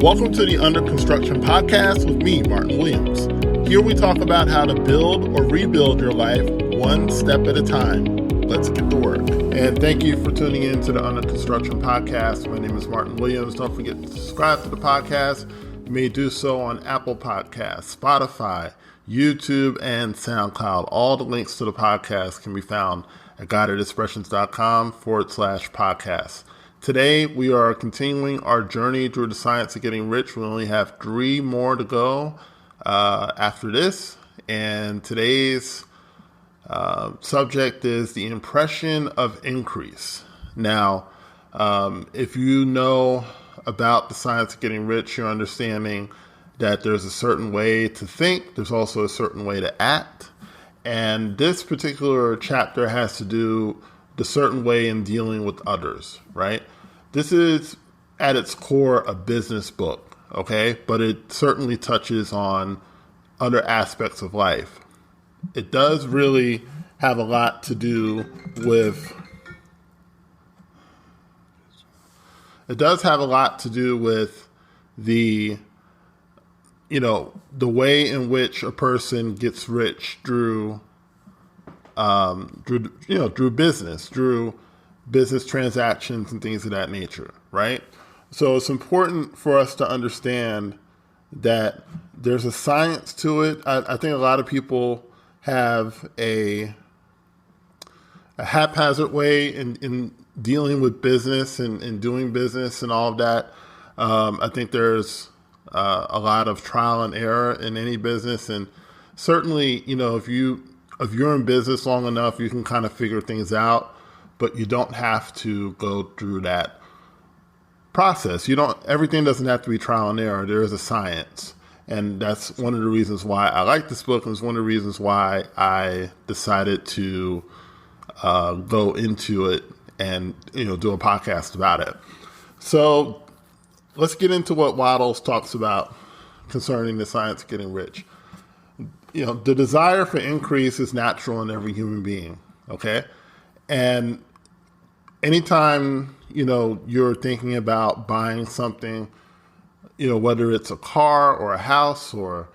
Welcome to the Under Construction Podcast with me, Martin Williams. Here we talk about how to build or rebuild your life one step at a time. Let's get to work. And thank you for tuning in to the Under Construction Podcast. My name is Martin Williams. Don't forget to subscribe to the podcast. You may do so on Apple Podcasts, Spotify, YouTube, and SoundCloud. All the links to the podcast can be found at guidedexpressions.com/podcast. Today, we are continuing our journey through the science of getting rich. We only have 3 more to go after this. And today's subject is the impression of increase. Now, if you know about the science of getting rich, you're understanding that there's a certain way to think. There's also a certain way to act. And this particular chapter has to do the certain way in dealing with others, right? This is at its core a business book, okay? But it certainly touches on other aspects of life. It does really have a lot to do with the way in which a person gets rich through business transactions and things of that nature, right? So it's important for us to understand that there's a science to it. I think a lot of people have a haphazard way in dealing with business and doing business and all of that. I think there's a lot of trial and error in any business, and certainly, if you're in business long enough, you can kind of figure things out, but you don't have to go through that process. Everything doesn't have to be trial and error. There is a science. And that's one of the reasons why I like this book, and it's one of the reasons why I decided to go into it and, do a podcast about it. So let's get into what Wattles talks about concerning the science of getting rich. The desire for increase is natural in every human being, okay? And anytime, you're thinking about buying something, whether it's a car or a house or,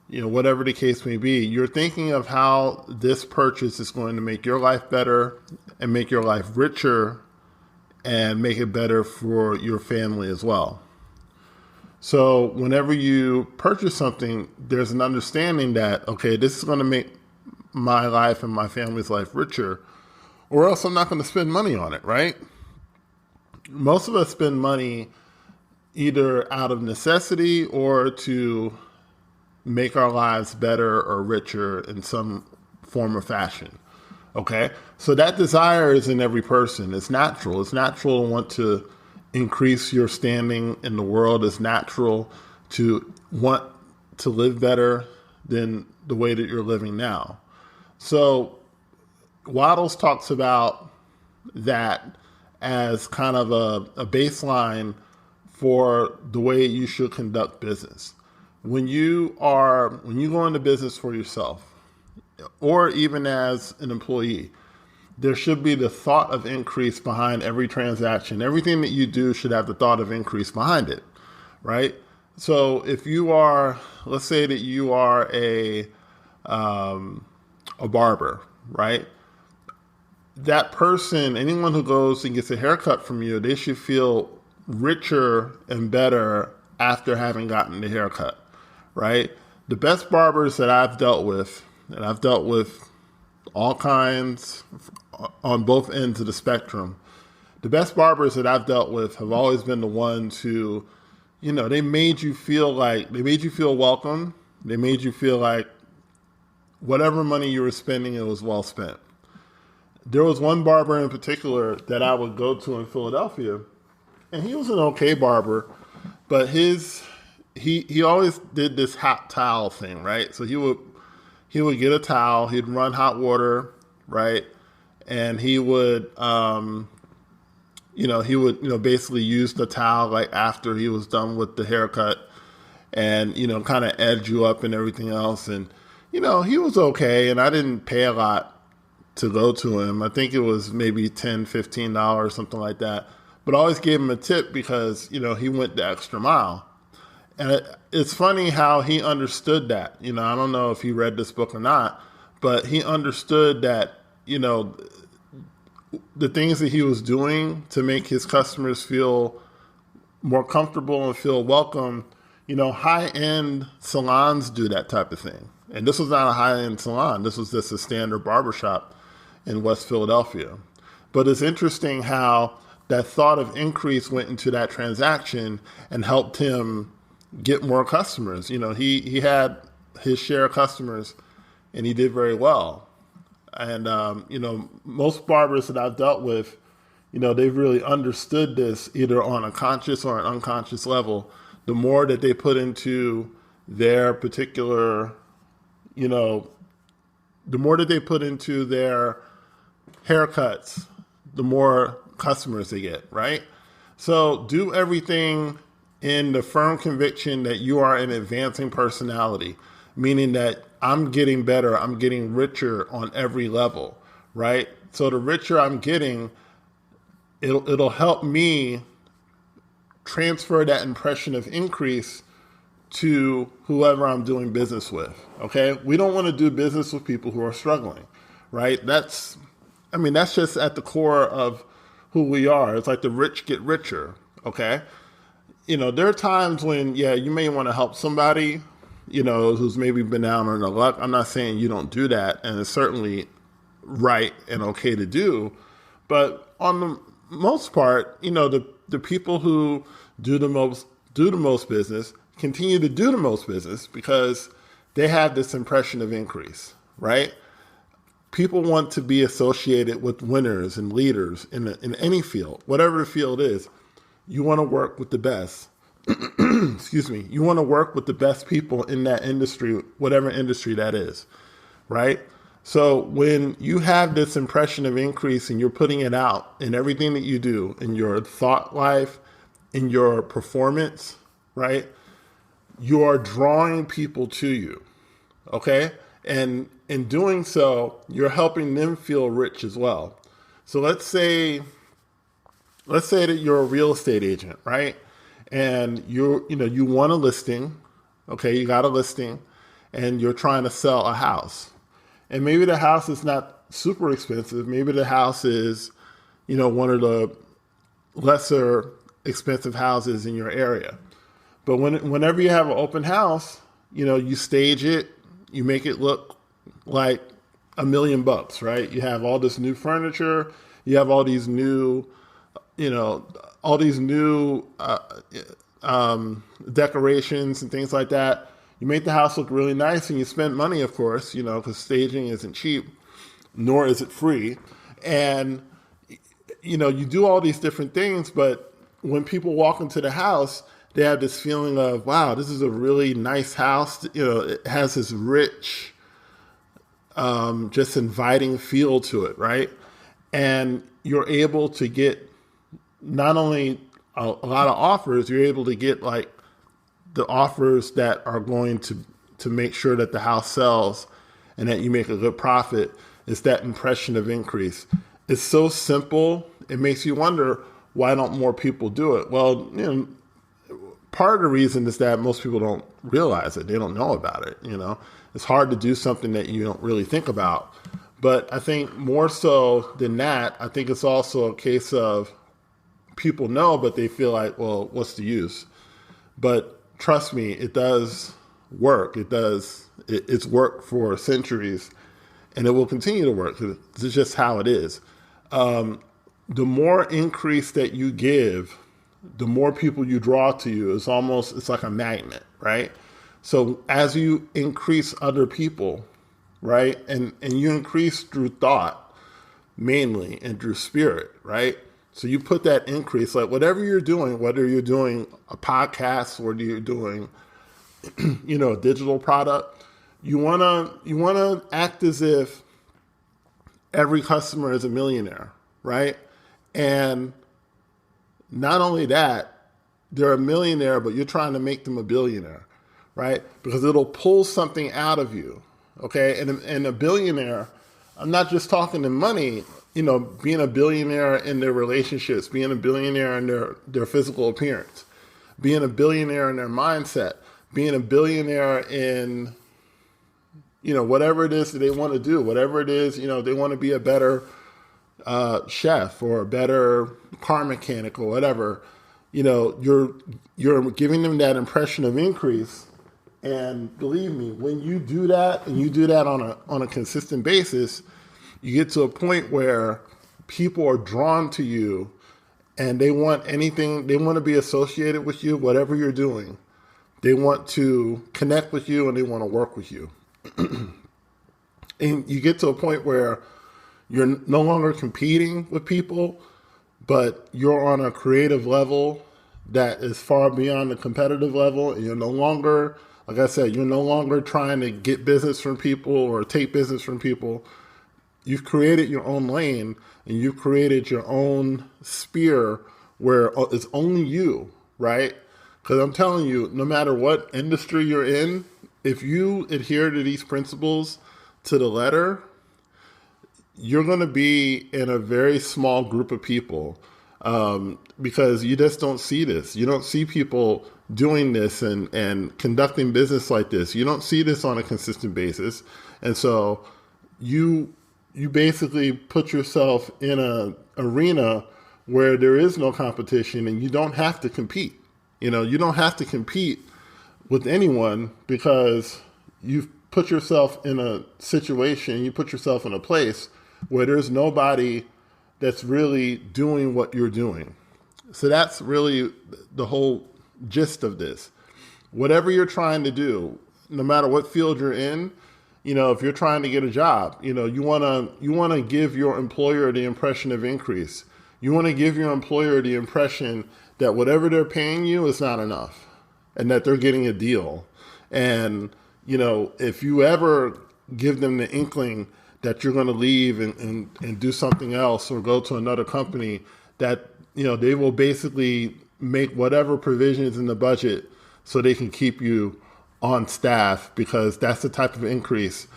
whatever the case may be, you're thinking of how this purchase is going to make your life better and make your life richer and make it better for your family as well. So whenever you purchase something, there's an understanding that, okay, this is going to make my life and my family's life richer, or else I'm not going to spend money on it, right? Most of us spend money either out of necessity or to make our lives better or richer in some form or fashion, okay? So that desire is in every person. It's natural. It's natural to want to increase your standing in the world. It's natural to want to live better than the way that you're living now. So Wattles talks about that as kind of a baseline for the way you should conduct business. When you go into business for yourself, or even as an employee, there should be the thought of increase behind every transaction. Everything that you do should have the thought of increase behind it, right? So if you are, let's say that you are a barber, right? That person, anyone who goes and gets a haircut from you, they should feel richer and better after having gotten the haircut, right? The best barbers that I've dealt with, and I've dealt with all kinds on both ends of the spectrum, the best barbers that I've dealt with have always been the ones who, they made you feel welcome. They made you feel like whatever money you were spending, it was well spent. There was one barber in particular that I would go to in Philadelphia, and he was an okay barber, but he always did this hot towel thing, right? So he would get a towel, he'd run hot water, right? And he would basically use the towel like after he was done with the haircut and, kind of edge you up and everything else. And, he was okay, and I didn't pay a lot to go to him. I think it was maybe $10, $15, something like that. But I always gave him a tip because, he went the extra mile. And it's funny how he understood that. I don't know if he read this book or not, but he understood that, the things that he was doing to make his customers feel more comfortable and feel welcome. High-end salons do that type of thing. And this was not a high-end salon. This was just a standard barbershop in West Philadelphia. But it's interesting how that thought of increase went into that transaction and helped him get more customers. He had his share of customers and he did very well. And, most barbers that I've dealt with, they've really understood this either on a conscious or an unconscious level. The more that they put into their particular, the more that they put into their haircuts, the more customers they get, right? So do everything in the firm conviction that you are an advancing personality, meaning that I'm getting better, I'm getting richer on every level, right? So the richer I'm getting, it'll help me transfer that impression of increase to whoever I'm doing business with, okay? We don't want to do business with people who are struggling, right? That's just at the core of who we are. It's like the rich get richer, okay? There are times when, you may want to help somebody, who's maybe been down on the luck. I'm not saying you don't do that, and it's certainly right and okay to do. But on the most part, the people who do the most business continue to do the most business because they have this impression of increase, right? People want to be associated with winners and leaders in any field, whatever the field is. You want to work with the best. Excuse me. You want to work with the best people in that industry, whatever industry that is, right? So when you have this impression of increase and you're putting it out in everything that you do, in your thought life, in your performance, right? You are drawing people to you, okay? And in doing so, you're helping them feel rich as well. So let's say that you're a real estate agent, right? And you want a listing, okay? You got a listing and you're trying to sell a house. And maybe the house is not super expensive. Maybe the house is, one of the lesser expensive houses in your area. But whenever you have an open house, you stage it, you make it look like $1 million, right? You have all this new furniture, you have all these new, decorations and things like that. You make the house look really nice and you spend money, of course, because staging isn't cheap, nor is it free. And, you do all these different things, but when people walk into the house, they have this feeling of, wow, this is a really nice house. It has this rich, just inviting feel to it, right? And you're able to get not only a lot of offers, you're able to get like the offers that are going to make sure that the house sells and that you make a good profit. Is that impression of increase. It's so simple. It makes you wonder, why don't more people do it? Well, part of the reason is that most people don't realize it. They don't know about it. It's hard to do something that you don't really think about. But I think more so than that, I think it's also a case of people know, but they feel like, well, what's the use? But trust me, it does work. It's worked for centuries and it will continue to work. It's just how it is. The more increase that you give, the more people you draw to you. It's like a magnet, right? So as you increase other people, right? And you increase through thought mainly and through spirit, right? So you put that increase, like whatever you're doing, whether you're doing a podcast or you're doing, a digital product, you wanna act as if every customer is a millionaire, right? And not only that, they're a millionaire, but you're trying to make them a billionaire, right? Because it'll pull something out of you, okay? And a billionaire, I'm not just talking in money, being a billionaire in their relationships, being a billionaire in their physical appearance. being a billionaire in their mindset, being a billionaire in, whatever it is that they want to do, whatever it is, they want to be a better chef or a better car mechanic or whatever. You're giving them that impression of increase. And believe me, when you do that, and you do that on a consistent basis, you get to a point where people are drawn to you and they want to be associated with you, whatever you're doing. They want to connect with you and they want to work with you. And you get to a point where you're no longer competing with people, but you're on a creative level that is far beyond the competitive level. And you're no longer, like I said, you're no longer trying to get business from people or take business from people. You've created your own lane and you've created your own sphere where it's only you, right? Because I'm telling you, no matter what industry you're in, if you adhere to these principles to the letter, you're going to be in a very small group of people because you just don't see this. You don't see people doing this and conducting business like this. You don't see this on a consistent basis. And so you basically put yourself in an arena where there is no competition and you don't have to compete. You don't have to compete with anyone because you've put yourself in a situation, you put yourself in a place where there's nobody that's really doing what you're doing. So that's really the whole gist of this. Whatever you're trying to do, no matter what field you're in, if you're trying to get a job, you want to give your employer the impression of increase. You want to give your employer the impression that whatever they're paying you is not enough and that they're getting a deal. And, if you ever give them the inkling that you're going to leave and do something else or go to another company, that, they will basically make whatever provisions in the budget so they can keep you on staff because that's the type of increase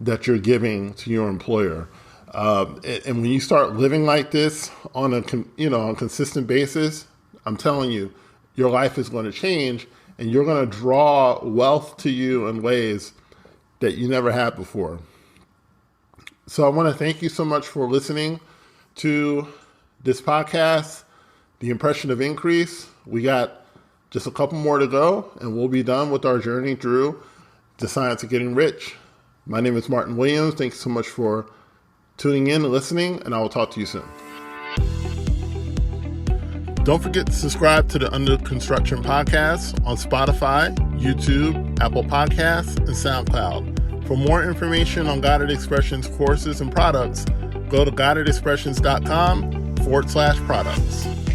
that you're giving to your employer. And when you start living like this on a consistent basis, I'm telling you, your life is going to change and you're going to draw wealth to you in ways that you never had before. So I want to thank you so much for listening to this podcast, The Impression of Increase. We got just a couple more to go and we'll be done with our journey through the science of getting rich. My name is Martin Williams. Thanks so much for tuning in and listening, and I will talk to you soon. Don't forget to subscribe to the Under Construction Podcast on Spotify, YouTube, Apple Podcasts, and SoundCloud. For more information on Guided Expressions courses and products, go to guidedexpressions.com/products.